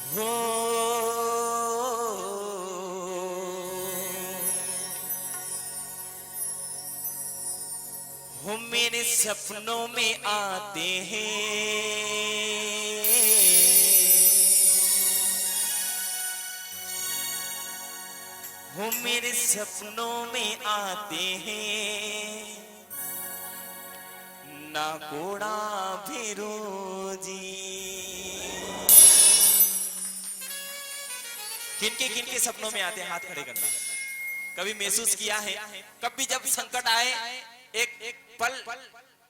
हो मेरे सपनों में आते हैं, हो मेरे सपनों में आते हैं, ना कोड़ा फिरोजी। किनके सपनों में आते हैं, हाथ खड़े करना। कभी महसूस किया है, कभी जब संकट आए, एक पल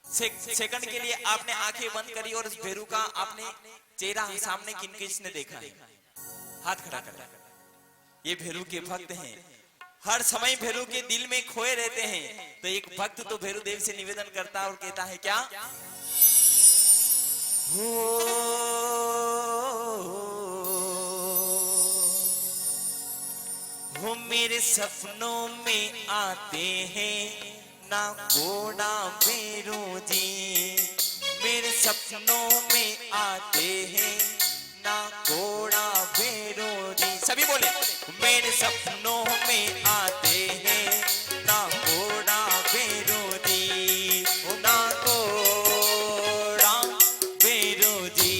सेकंड के लिए आपने आंखें बंद करी और उस भेरू का आपने चेहरा सामने किसने देखा है? हाथ खड़ा करना। ये भेरू के भक्त हैं, हर समय भेरू के दिल में खोए रहते हैं। तो एक भक्त तो भेरू देव से निवेदन करता और कहता है क्या? हो मेरे सपनों में आते हैं, ना घोड़ा भेरू जी। मेरे सपनों में आते हैं, ना घोड़ा भेरू जी। सभी बोले, मेरे सपनों में आते हैं, ना घोड़ा भेरू जी, ना घोड़ा भेरू जी,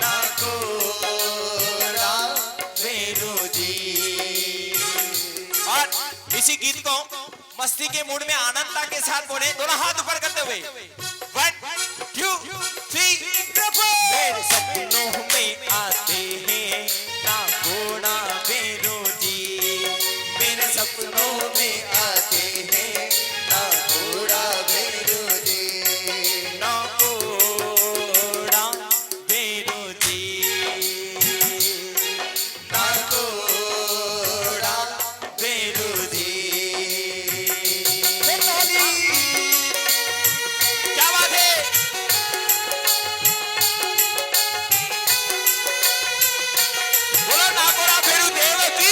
ना घोड़ा भेरू जी। और इसी गीत को मस्ती के मूड में आनंदता के साथ बोले, दोनों हाथ ऊपर करते हुए 1 2 3। मेरे सपनों में आते हैं, ना घोड़ा भेरू जी। मेरे सपनों में आते हैं, ना घोड़ा भेरू जी, ना घोड़ा भेरू जी, ना घोड़ा भेरू जी। क्या बात है? बोलो ना घोड़ा भेरू देव की।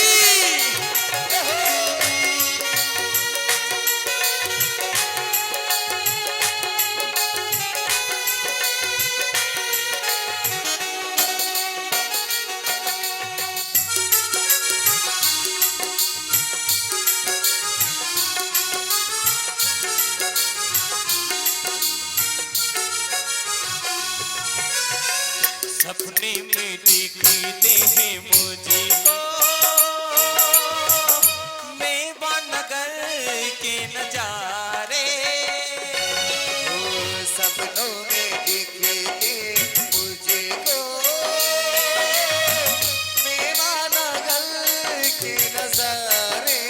सपने में दिखते हैं मुझको मेवा नगर के नजारे। सपनों में दिखते मुझको मेवा नगर के नजारे।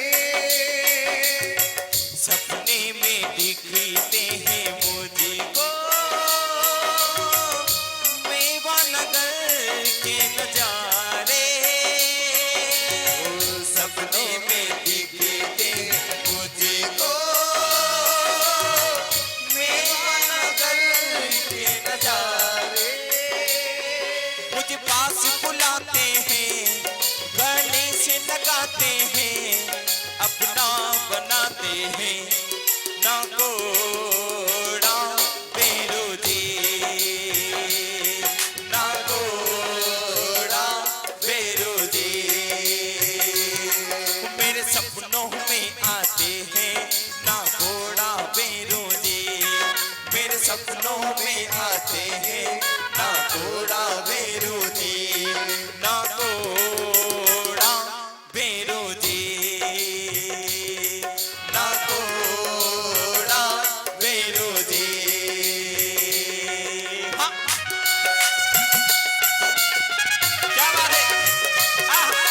सपने में दिखते हैं मुझको मेवा नगर के नजारे। सपने में दिखते मुझको मेवा नगर के नजारे। मुझे पास बुलाते हैं, गले से लगाते हैं, अपना बनाते हैं, ना घोड़ा भेरू जी, ना घोड़ा भेरू जी। मेरे सपनों में आते हैं, ना घोड़ा भेरू जी। मेरे सपनों में आते हैं, ना घोड़ा भेरू जी, ना घोड़ा भेरू जी, ना घोड़ा भेरू जी। हाँ, क्या बात है? आहा।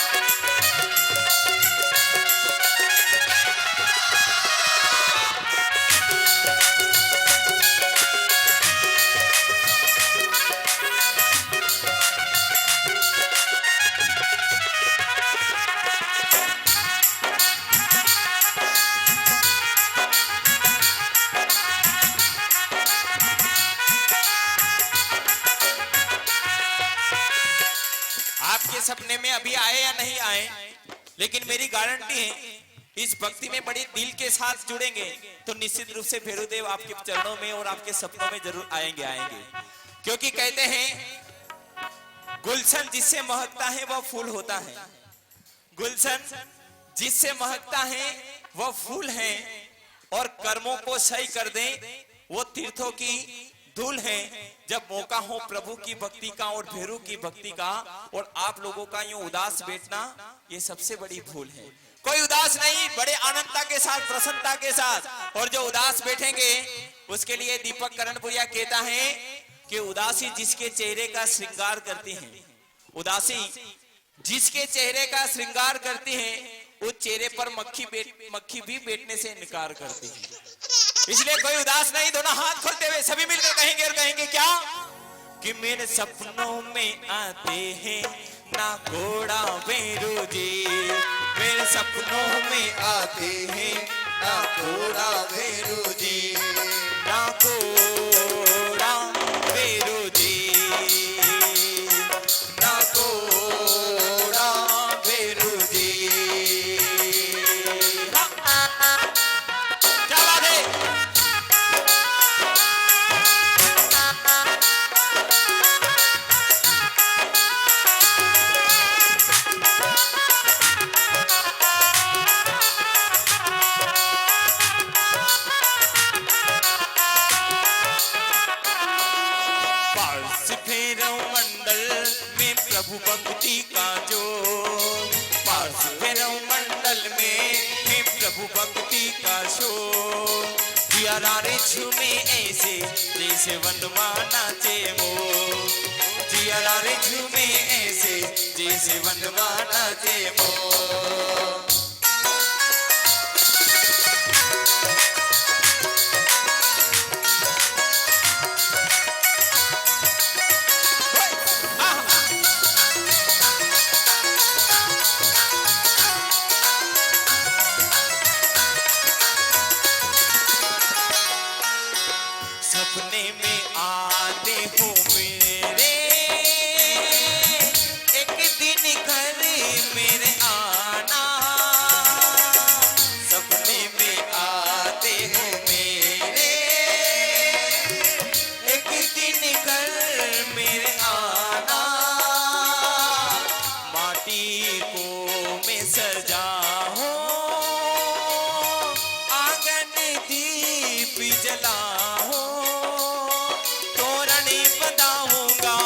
आपके सपने में अभी आए या नहीं आए, लेकिन मेरी गारंटी है, इस भक्ति में बड़ी दिल के साथ जुड़ेंगे तो निश्चित रूप से भेरूदेव आपके चरणों में और आपके सपनों में जरूर आएंगे। क्योंकि कहते हैं गुलशन जिससे महकता है वह फूल होता है। गुलशन जिससे महकता है वह फूल है, और कर्मों को सही कर दे वो तीर्थों की धूल है। जब मौका हो प्रभु की भक्ति का और भेरू की भक्ति का, और आप लोगों का यूं उदास बैठना ये सबसे बड़ी भूल है। कोई उदास नहीं, बड़े आनंदता के साथ, प्रसन्नता के साथ। और जो उदास बैठेंगे उसके लिए दीपक करणपुरिया कहता है कि उदासी जिसके चेहरे का श्रृंगार करती है, उदासी जिसके चेहरे का श्रृंगार करती है, उस चेहरे पर मक्खी भी बैठने से इनकार करती है। इसलिए कोई उदास नहीं, दोनों हाथ खोलते हुए सभी मिलकर कहेंगे, और कहेंगे क्या कि मेरे सपनों में आते हैं ना घोड़ा भैरू जी, मेरे सपनों में आते हैं ना घोड़ा भैरू जी, ना घोड़ा भैरू जी, ना घोड़ा भैरू जी। क्या बात है। पार्स भैरव मंडल में प्रभु भक्ति का जो, पार्स भैरव मंडल में है प्रभु भक्ति का शो। जिया रे झूमे ऐसे जैसे वनवा नाचे मो, जिया रे झूमे ऐसे जैसे वनवा नाचे मो। सपने में आते हो मेरे, एक दिन घर मेरे आना। सपने में आते हो मेरे, एक दिन घर मेरे आना। माटी को मैं सजाऊं, आंगन दीप जलाऊं, तोरण बंधाऊंगा,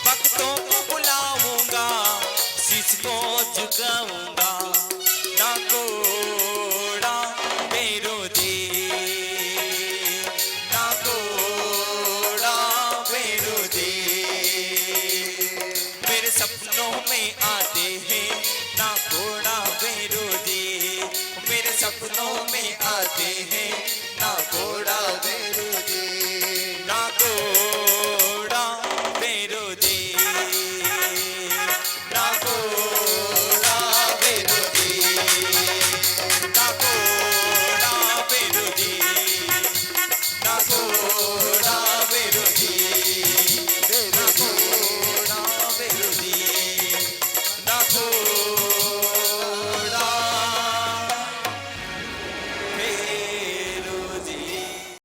भक्तों को बुलाऊंगा, शीश को झुकाऊंगा। ना घोड़ा भैरू जी, ना घोड़ा भैरू जी, मेरे सपनों में आते हैं ना घोड़ा भैरू जी, मेरे सपनों में आते हैं ना घोड़ा भैरू